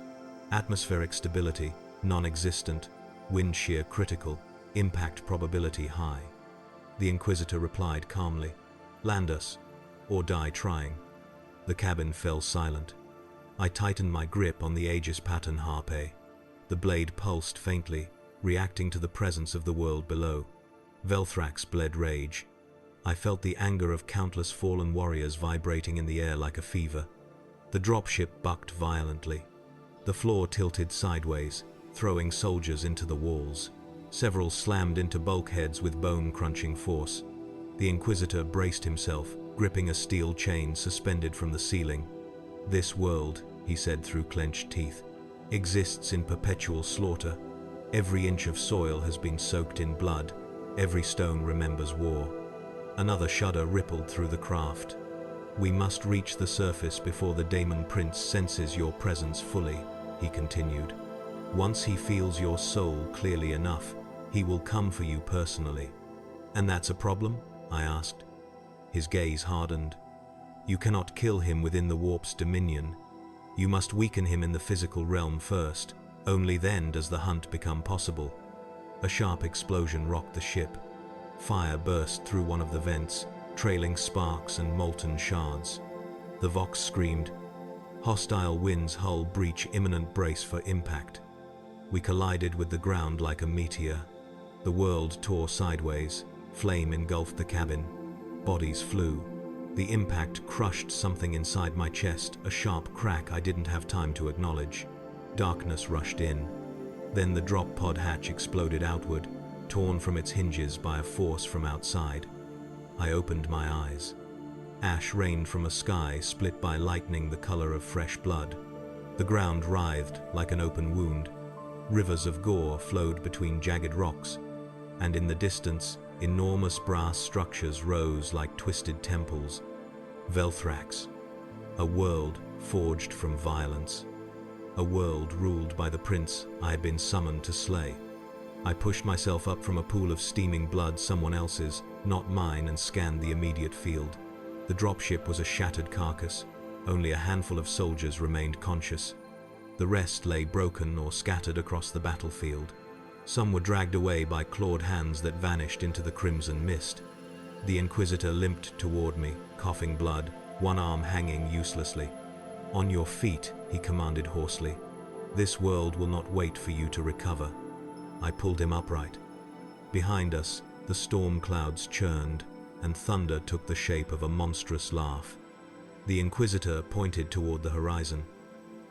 Atmospheric stability, non-existent. Wind shear critical. Impact probability high. The Inquisitor replied calmly, "Land us, or die trying." The cabin fell silent. I tightened my grip on the Aegis Harpe. The blade pulsed faintly, reacting to the presence of the world below. Velthrax bled rage. I felt the anger of countless fallen warriors vibrating in the air like a fever. The dropship bucked violently. The floor tilted sideways, throwing soldiers into the walls. Several slammed into bulkheads with bone-crunching force. The Inquisitor braced himself, gripping a steel chain suspended from the ceiling. "This world," he said through clenched teeth, "exists in perpetual slaughter. Every inch of soil has been soaked in blood. Every stone remembers war." Another shudder rippled through the craft. "We must reach the surface before the Daemon Prince senses your presence fully," he continued. "Once he feels your soul clearly enough, he will come for you personally." "And that's a problem?" I asked. His gaze hardened. "You cannot kill him within the warp's dominion. You must weaken him in the physical realm first. Only then does the hunt become possible." A sharp explosion rocked the ship. Fire burst through one of the vents, trailing sparks and molten shards. The Vox screamed. Hostile winds hull breach, imminent brace for impact. We collided with the ground like a meteor. The world tore sideways. Flame engulfed the cabin. Bodies flew. The impact crushed something inside my chest, a sharp crack I didn't have time to acknowledge. Darkness rushed in. Then the drop pod hatch exploded outward, torn from its hinges by a force from outside. I opened my eyes. Ash rained from a sky split by lightning the color of fresh blood. The ground writhed like an open wound. Rivers of gore flowed between jagged rocks, and in the distance, enormous brass structures rose like twisted temples. Velthrax, a world forged from violence. A world ruled by the prince I had been summoned to slay. I pushed myself up from a pool of steaming blood, someone else's, not mine, and scanned the immediate field. The dropship was a shattered carcass. Only a handful of soldiers remained conscious. The rest lay broken or scattered across the battlefield. Some were dragged away by clawed hands that vanished into the crimson mist. The Inquisitor limped toward me, coughing blood, one arm hanging uselessly. "On your feet," he commanded hoarsely. "This world will not wait for you to recover." I pulled him upright. Behind us, the storm clouds churned, and thunder took the shape of a monstrous laugh. The Inquisitor pointed toward the horizon.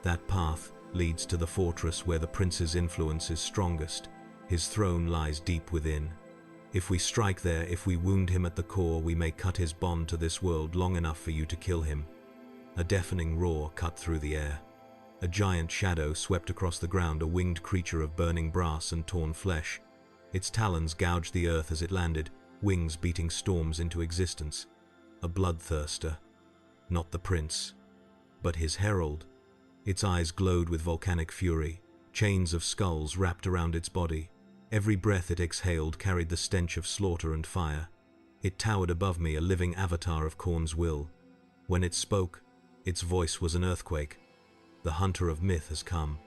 "That path leads to the fortress where the prince's influence is strongest. His throne lies deep within. If we strike there, if we wound him at the core, we may cut his bond to this world long enough for you to kill him." A deafening roar cut through the air. A giant shadow swept across the ground, a winged creature of burning brass and torn flesh. Its talons gouged the earth as it landed, wings beating storms into existence. A bloodthirster. Not the prince, but his herald. Its eyes glowed with volcanic fury. Chains of skulls wrapped around its body. Every breath it exhaled carried the stench of slaughter and fire. It towered above me, a living avatar of Khorne's will. When it spoke, its voice was an earthquake. The hunter of myth has come.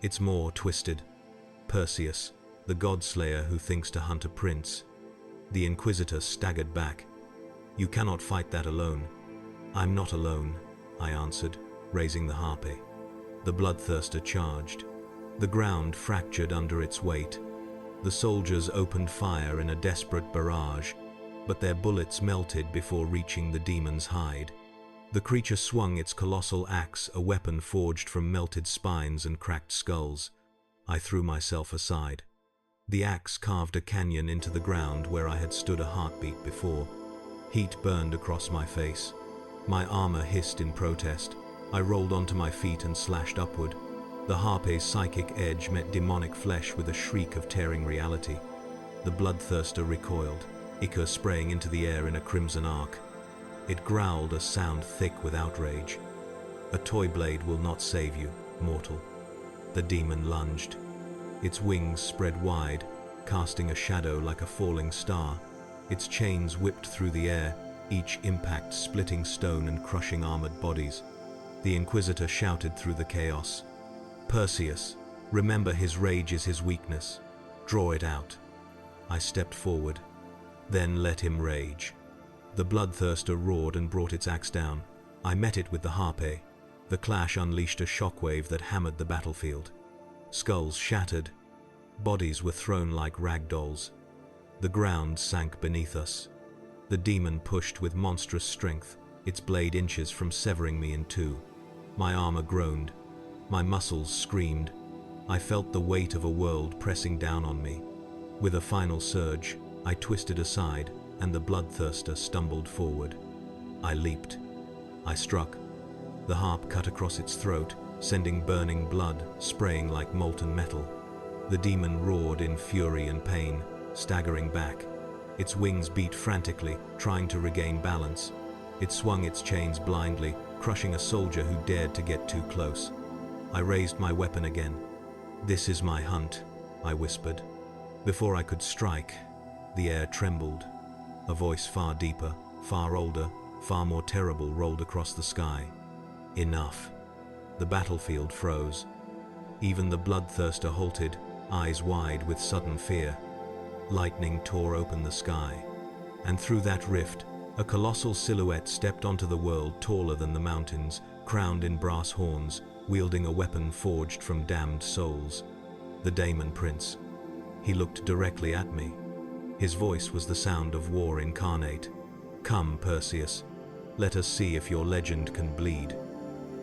It's more twisted. Perseus, the Godslayer who thinks to hunt a prince. The Inquisitor staggered back. "You cannot fight that alone." "I'm not alone," I answered, raising the harpe. The bloodthirster charged. The ground fractured under its weight. The soldiers opened fire in a desperate barrage, but their bullets melted before reaching the demon's hide. The creature swung its colossal axe, a weapon forged from melted spines and cracked skulls. I threw myself aside. The axe carved a canyon into the ground where I had stood a heartbeat before. Heat burned across my face. My armor hissed in protest. I rolled onto my feet and slashed upward. The harpe's psychic edge met demonic flesh with a shriek of tearing reality. The bloodthirster recoiled, ichor spraying into the air in a crimson arc. It growled, a sound thick with outrage. "A toy blade will not save you, mortal." The demon lunged. Its wings spread wide, casting a shadow like a falling star. Its chains whipped through the air, each impact splitting stone and crushing armored bodies. The Inquisitor shouted through the chaos. "Perseus, remember his rage is his weakness. Draw it out." I stepped forward. "Then let him rage." The bloodthirster roared and brought its axe down. I met it with the harpe. The clash unleashed a shockwave that hammered the battlefield. Skulls shattered. Bodies were thrown like rag dolls. The ground sank beneath us. The demon pushed with monstrous strength, its blade inches from severing me in two. My armor groaned. My muscles screamed. I felt the weight of a world pressing down on me. With a final surge, I twisted aside, and the bloodthirster stumbled forward. I leaped. I struck. The harp cut across its throat, sending burning blood, spraying like molten metal. The demon roared in fury and pain, staggering back. Its wings beat frantically, trying to regain balance. It swung its chains blindly, crushing a soldier who dared to get too close. I raised my weapon again. "This is my hunt," I whispered. Before I could strike, the air trembled. A voice far deeper, far older, far more terrible rolled across the sky. Enough. The battlefield froze. Even the bloodthirster halted, eyes wide with sudden fear. Lightning tore open the sky, and through that rift, a colossal silhouette stepped onto the world, taller than the mountains, crowned in brass horns, wielding a weapon forged from damned souls. The Daemon Prince. He looked directly at me. His voice was the sound of war incarnate. "Come, Perseus. Let us see if your legend can bleed."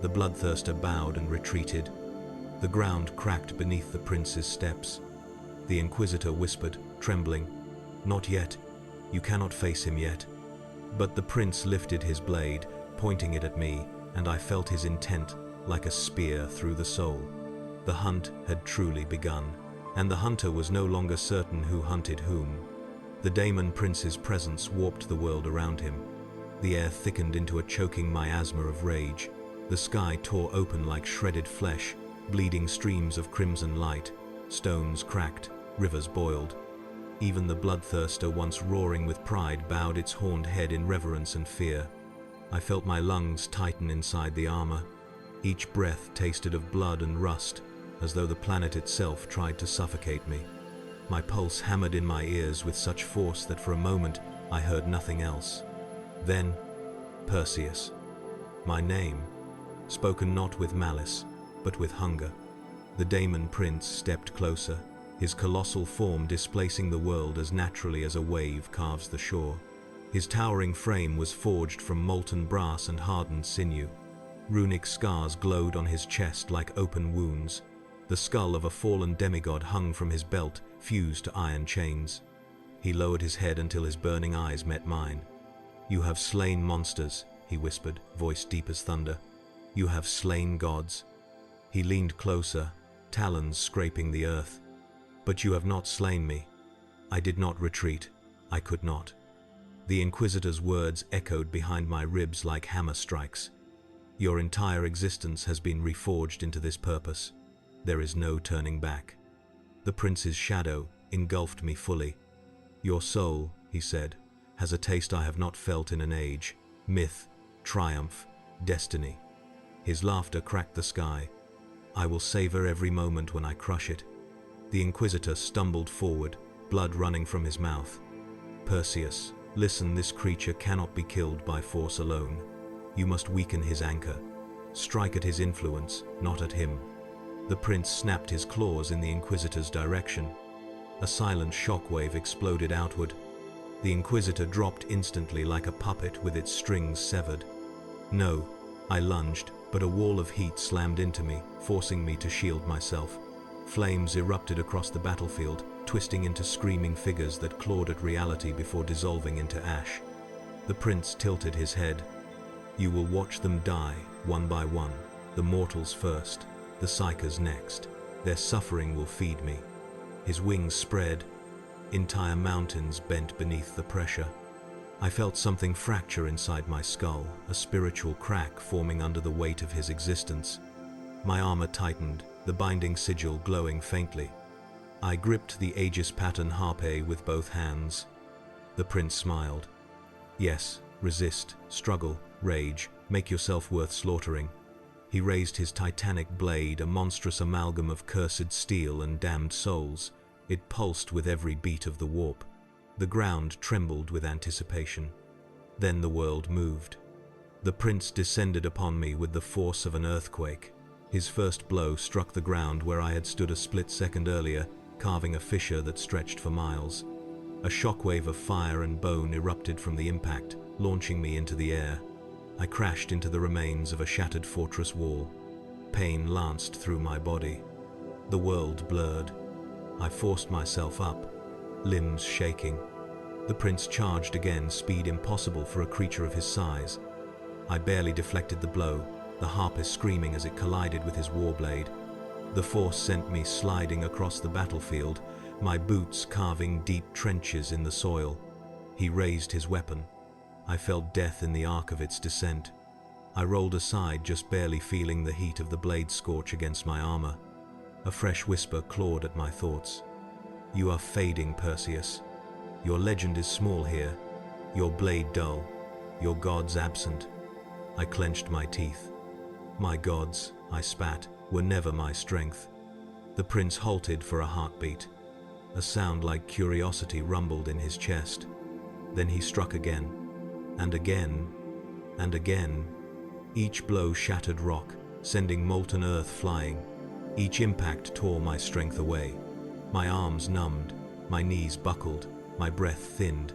The bloodthirster bowed and retreated. The ground cracked beneath the prince's steps. The Inquisitor whispered, trembling, "Not yet. You cannot face him yet." But the prince lifted his blade, pointing it at me, and I felt his intent like a spear through the soul. The hunt had truly begun, and the hunter was no longer certain who hunted whom. The Daemon Prince's presence warped the world around him. The air thickened into a choking miasma of rage. The sky tore open like shredded flesh, bleeding streams of crimson light. Stones cracked, rivers boiled. Even the bloodthirster, once roaring with pride, bowed its horned head in reverence and fear. I felt my lungs tighten inside the armor. Each breath tasted of blood and rust, as though the planet itself tried to suffocate me. My pulse hammered in my ears with such force that for a moment I heard nothing else. Then, Perseus. My name, spoken not with malice, but with hunger. The Daemon Prince stepped closer, his colossal form displacing the world as naturally as a wave carves the shore. His towering frame was forged from molten brass and hardened sinew. Runic scars glowed on his chest like open wounds. The skull of a fallen demigod hung from his belt, fused to iron chains. He lowered his head until his burning eyes met mine. "You have slain monsters," he whispered, voice deep as thunder. "You have slain gods." He leaned closer, talons scraping the earth. "But you have not slain me." I did not retreat. I could not. The Inquisitor's words echoed behind my ribs like hammer strikes. "Your entire existence has been reforged into this purpose. There is no turning back." The prince's shadow engulfed me fully. "Your soul," he said, "has a taste I have not felt in an age. Myth, triumph, destiny." His laughter cracked the sky. "I will savor every moment when I crush it." The Inquisitor stumbled forward, blood running from his mouth. "Perseus, listen, this creature cannot be killed by force alone. You must weaken his anchor. Strike at his influence, not at him." The prince snapped his claws in the Inquisitor's direction. A silent shockwave exploded outward. The Inquisitor dropped instantly like a puppet with its strings severed. "No," I lunged, but a wall of heat slammed into me, forcing me to shield myself. Flames erupted across the battlefield, twisting into screaming figures that clawed at reality before dissolving into ash. The prince tilted his head. "You will watch them die, one by one, the mortals first, the psychers next. Their suffering will feed me." His wings spread. Entire mountains bent beneath the pressure. I felt something fracture inside my skull, a spiritual crack forming under the weight of his existence. My armor tightened, the binding sigil glowing faintly. I gripped the Aegis Harpe with both hands. The prince smiled. "Yes, resist, struggle, rage, make yourself worth slaughtering." He raised his titanic blade, a monstrous amalgam of cursed steel and damned souls. It pulsed with every beat of the warp. The ground trembled with anticipation. Then the world moved. The prince descended upon me with the force of an earthquake. His first blow struck the ground where I had stood a split second earlier, carving a fissure that stretched for miles. A shockwave of fire and bone erupted from the impact, launching me into the air. I crashed into the remains of a shattered fortress wall. Pain lanced through my body. The world blurred. I forced myself up, limbs shaking. The prince charged again, speed impossible for a creature of his size. I barely deflected the blow, the harpist screaming as it collided with his warblade. The force sent me sliding across the battlefield, my boots carving deep trenches in the soil. He raised his weapon. I felt death in the arc of its descent. I rolled aside, just barely feeling the heat of the blade scorch against my armor. A fresh whisper clawed at my thoughts. "You are fading, Perseus. Your legend is small here, your blade dull, your gods absent." I clenched my teeth. My gods, I spat, were never my strength. The prince halted for a heartbeat. A sound like curiosity rumbled in his chest. Then he struck again, and again, and again. Each blow shattered rock, sending molten earth flying. Each impact tore my strength away. My arms numbed, my knees buckled, my breath thinned.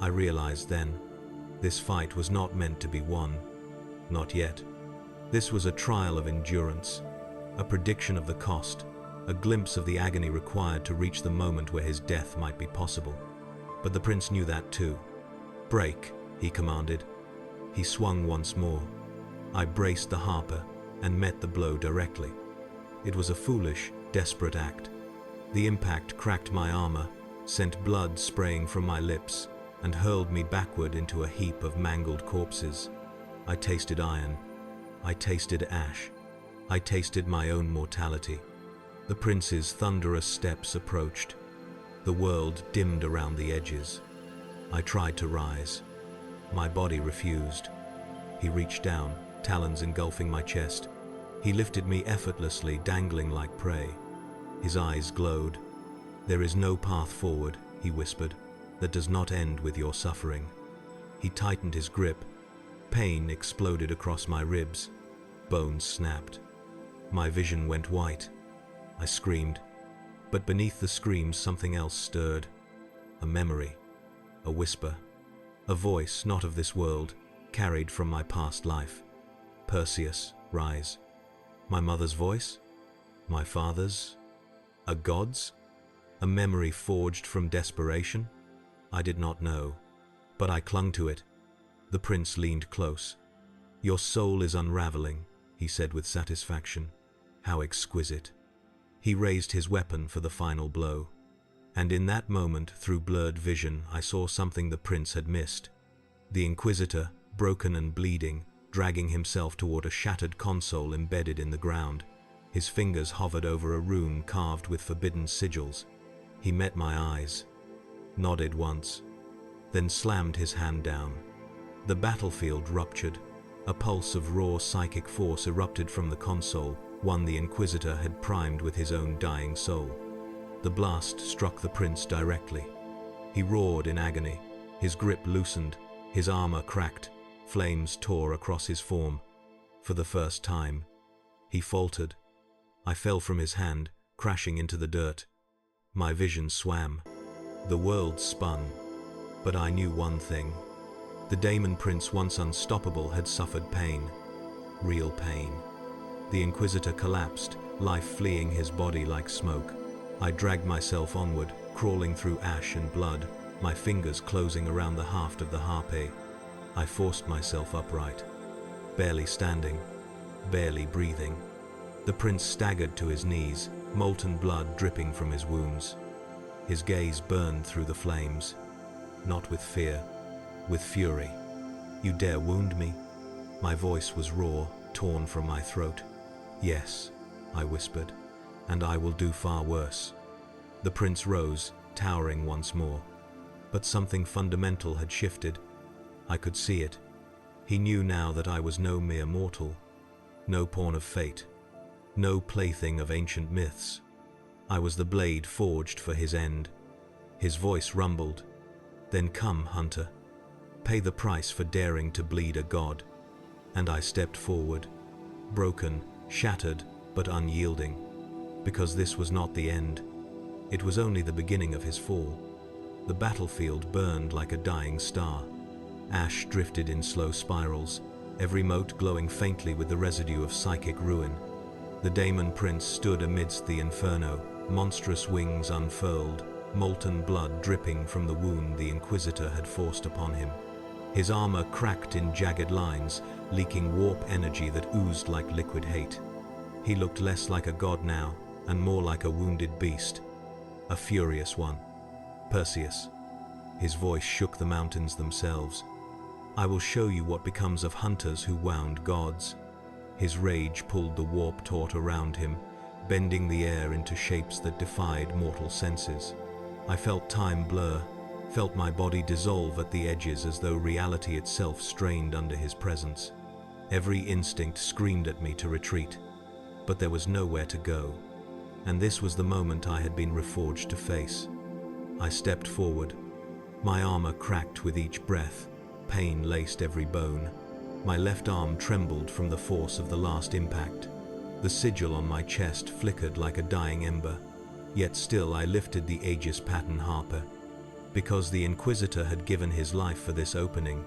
I realized then, this fight was not meant to be won. Not yet. This was a trial of endurance, a prediction of the cost, a glimpse of the agony required to reach the moment where his death might be possible. But the prince knew that too. "Break," he commanded. He swung once more. I braced the harper and met the blow directly. It was a foolish, desperate act. The impact cracked my armor, sent blood spraying from my lips, and hurled me backward into a heap of mangled corpses. I tasted iron. I tasted ash. I tasted my own mortality. The prince's thunderous steps approached. The world dimmed around the edges. I tried to rise. My body refused. He reached down, talons engulfing my chest. He lifted me effortlessly, dangling like prey. His eyes glowed. "There is no path forward," he whispered, "that does not end with your suffering." He tightened his grip. Pain exploded across my ribs. Bones snapped. My vision went white. I screamed. But beneath the screams something else stirred. A memory. A whisper. A voice not of this world, carried from my past life. "Perseus, rise." My mother's voice? My father's? A god's? A memory forged from desperation? I did not know, but I clung to it. The prince leaned close. "Your soul is unraveling," he said with satisfaction. "How exquisite." He raised his weapon for the final blow. And in that moment, through blurred vision, I saw something the prince had missed. The Inquisitor, broken and bleeding, dragging himself toward a shattered console embedded in the ground. His fingers hovered over a rune carved with forbidden sigils. He met my eyes, nodded once, then slammed his hand down. The battlefield ruptured. A pulse of raw psychic force erupted from the console, one the Inquisitor had primed with his own dying soul. The blast struck the prince directly. He roared in agony. His grip loosened, his armor cracked, flames tore across his form. For the first time, he faltered. I fell from his hand, crashing into the dirt. My vision swam. The world spun. But I knew one thing. The Daemon Prince, once unstoppable, had suffered pain. Real pain. The Inquisitor collapsed, life fleeing his body like smoke. I dragged myself onward, crawling through ash and blood, my fingers closing around the haft of the harpe. I forced myself upright, barely standing, barely breathing. The prince staggered to his knees, molten blood dripping from his wounds. His gaze burned through the flames, not with fear, with fury. "You dare wound me?" My voice was raw, torn from my throat. "Yes," I whispered, "and I will do far worse." The prince rose, towering once more. But something fundamental had shifted. I could see it. He knew now that I was no mere mortal, no pawn of fate, no plaything of ancient myths. I was the blade forged for his end. His voice rumbled. "Then come, hunter. Pay the price for daring to bleed a god." And I stepped forward, broken, shattered, but unyielding. Because this was not the end. It was only the beginning of his fall. The battlefield burned like a dying star. Ash drifted in slow spirals, every mote glowing faintly with the residue of psychic ruin. The Daemon Prince stood amidst the inferno, monstrous wings unfurled, molten blood dripping from the wound the Inquisitor had forced upon him. His armor cracked in jagged lines, leaking warp energy that oozed like liquid hate. He looked less like a god now, and more like a wounded beast. A furious one. Perseus. His voice shook the mountains themselves. I will show you what becomes of hunters who wound gods. His rage pulled the warp taut around him, bending the air into shapes that defied mortal senses. I felt time blur, felt my body dissolve at the edges as though reality itself strained under his presence. Every instinct screamed at me to retreat, but there was nowhere to go, and this was the moment I had been reforged to face. I stepped forward. My armor cracked with each breath, pain laced every bone. My left arm trembled from the force of the last impact. The sigil on my chest flickered like a dying ember, yet still I lifted the Aegis Harpe. Because the Inquisitor had given his life for this opening,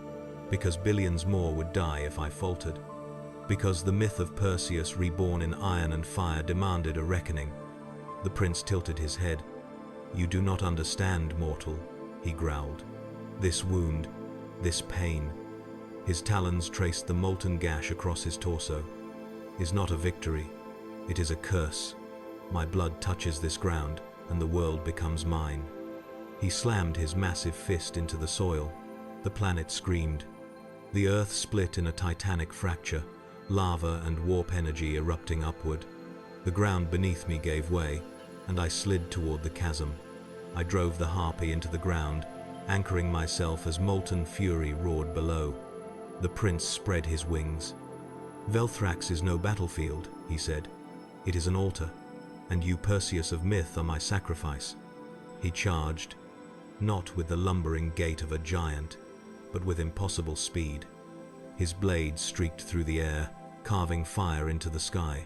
because billions more would die if I faltered, because the myth of Perseus reborn in iron and fire demanded a reckoning. The prince tilted his head. You do not understand, mortal, he growled. This wound, this pain, his talons traced the molten gash across his torso, is not a victory, it is a curse. My blood touches this ground, and the world becomes mine. He slammed his massive fist into the soil. The planet screamed. The earth split in a titanic fracture, lava and warp energy erupting upward. The ground beneath me gave way, and I slid toward the chasm. I drove the harpy into the ground, anchoring myself as molten fury roared below. The prince spread his wings. Velthrax is no battlefield, he said. It is an altar, and you, Perseus of myth, are my sacrifice. He charged, not with the lumbering gait of a giant, but with impossible speed. His blade streaked through the air, carving fire into the sky.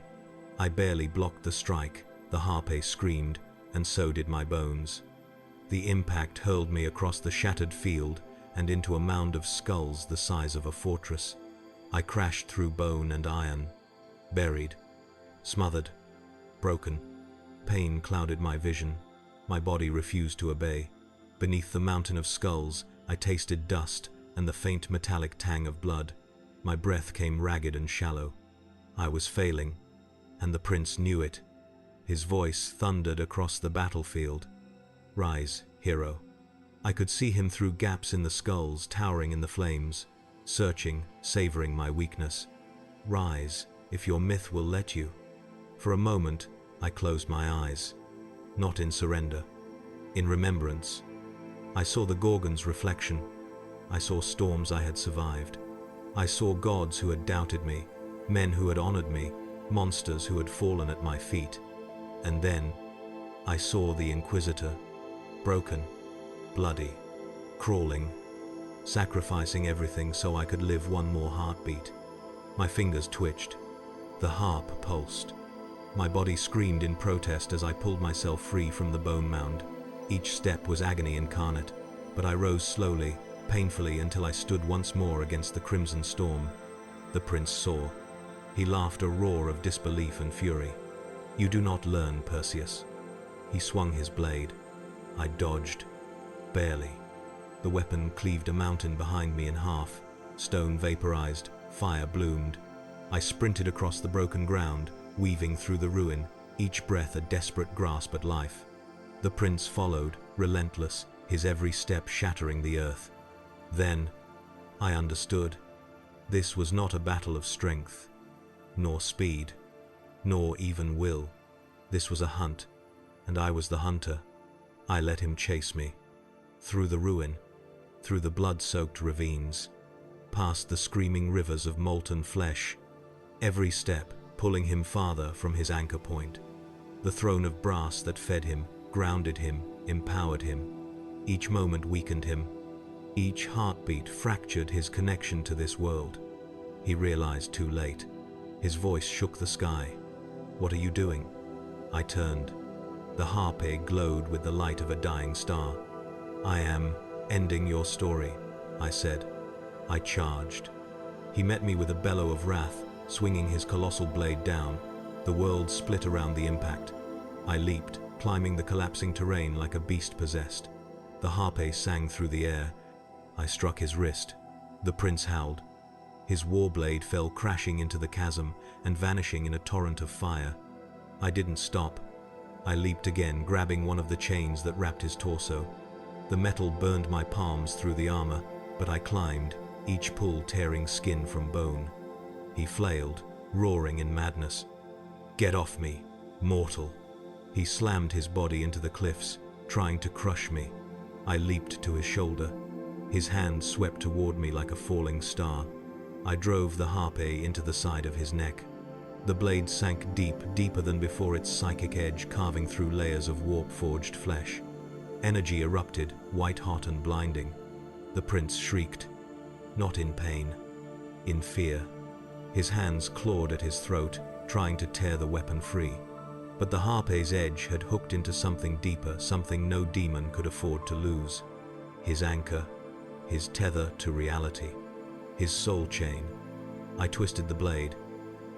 I barely blocked the strike. The harpe screamed, and so did my bones. The impact hurled me across the shattered field and into a mound of skulls the size of a fortress. I crashed through bone and iron, buried, smothered, broken. Pain clouded my vision. My body refused to obey. Beneath the mountain of skulls, I tasted dust and the faint metallic tang of blood. My breath came ragged and shallow. I was failing, and the prince knew it. His voice thundered across the battlefield. Rise, hero. I could see him through gaps in the skulls, towering in the flames, searching, savoring my weakness. Rise, if your myth will let you. For a moment, I closed my eyes. Not in surrender, in remembrance. I saw the Gorgon's reflection. I saw storms I had survived. I saw gods who had doubted me, men who had honored me, monsters who had fallen at my feet. And then, I saw the Inquisitor, broken, bloody, crawling, sacrificing everything so I could live one more heartbeat. My fingers twitched. The harp pulsed. My body screamed in protest as I pulled myself free from the bone mound. Each step was agony incarnate, but I rose slowly, painfully, until I stood once more against the crimson storm. The prince saw. He laughed a roar of disbelief and fury. You do not learn, Perseus. He swung his blade. I dodged. Barely. The weapon cleaved a mountain behind me in half. Stone vaporized, fire bloomed. I sprinted across the broken ground, weaving through the ruin, each breath a desperate grasp at life. The prince followed, relentless, his every step shattering the earth. Then, I understood. This was not a battle of strength, nor speed, nor even will. This was a hunt, and I was the hunter. I let him chase me. Through the ruin, through the blood-soaked ravines, past the screaming rivers of molten flesh, every step pulling him farther from his anchor point. The throne of brass that fed him, grounded him, empowered him. Each moment weakened him. Each heartbeat fractured his connection to this world. He realized too late. His voice shook the sky. What are you doing? I turned. The harpe glowed with the light of a dying star. I am ending your story, I said. I charged. He met me with a bellow of wrath, swinging his colossal blade down. The world split around the impact. I leaped, climbing the collapsing terrain like a beast possessed. The harpe sang through the air. I struck his wrist. The prince howled. His warblade fell crashing into the chasm and vanishing in a torrent of fire. I didn't stop. I leaped again, grabbing one of the chains that wrapped his torso. The metal burned my palms through the armor, but I climbed, each pull tearing skin from bone. He flailed, roaring in madness. Get off me, mortal. He slammed his body into the cliffs, trying to crush me. I leaped to his shoulder. His hand swept toward me like a falling star. I drove the harpe into the side of his neck. The blade sank deep, deeper than before, its psychic edge carving through layers of warp-forged flesh. Energy erupted, white-hot and blinding. The prince shrieked, not in pain, in fear. His hands clawed at his throat, trying to tear the weapon free. But the harpe's edge had hooked into something deeper, something no demon could afford to lose. His anchor, his tether to reality, his soul chain. I twisted the blade.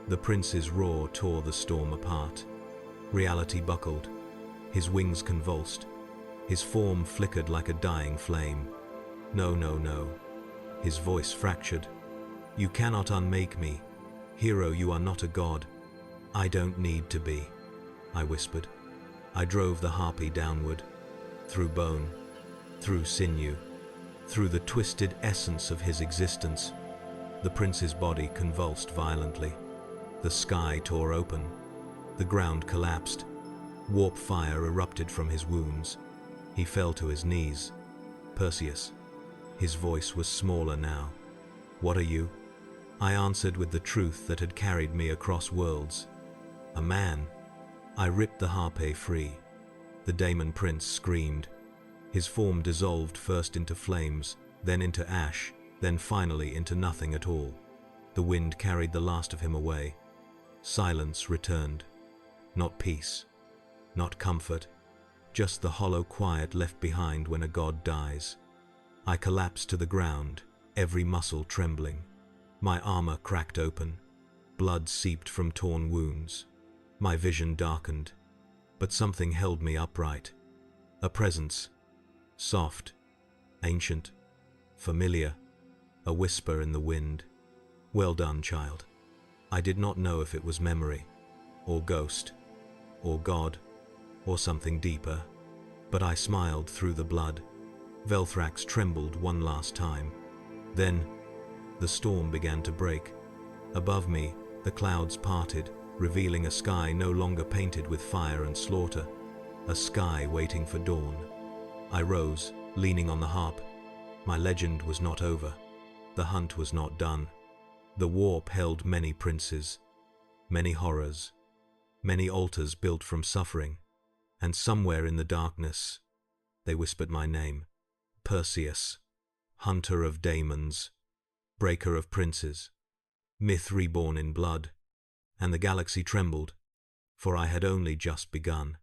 The prince's roar tore the storm apart. Reality buckled. His wings convulsed. His form flickered like a dying flame. No, no, no. His voice fractured. You cannot unmake me. Hero, you are not a god. I don't need to be, I whispered. I drove the harpe downward, through bone, through sinew, through the twisted essence of his existence. The prince's body convulsed violently. The sky tore open. The ground collapsed. Warp fire erupted from his wounds. He fell to his knees. Perseus. His voice was smaller now. What are you? I answered with the truth that had carried me across worlds. A man. I ripped the harpe free. The Daemon Prince screamed. His form dissolved first into flames, then into ash, then finally into nothing at all. The wind carried the last of him away. Silence returned. Not peace, not comfort, just the hollow quiet left behind when a god dies. I collapsed to the ground, every muscle trembling. My armor cracked open. Blood seeped from torn wounds. My vision darkened, but something held me upright. A presence, soft, ancient, familiar, a whisper in the wind. Well done, child. I did not know if it was memory, or ghost, or God, or something deeper, but I smiled through the blood. Velthrax trembled one last time. Then, the storm began to break. Above me, the clouds parted, revealing a sky no longer painted with fire and slaughter, a sky waiting for dawn. I rose, leaning on the harp. My legend was not over. The hunt was not done. The warp held many princes, many horrors, many altars built from suffering, and somewhere in the darkness, they whispered my name. Perseus, hunter of daemons, breaker of princes, myth reborn in blood, and the galaxy trembled, for I had only just begun.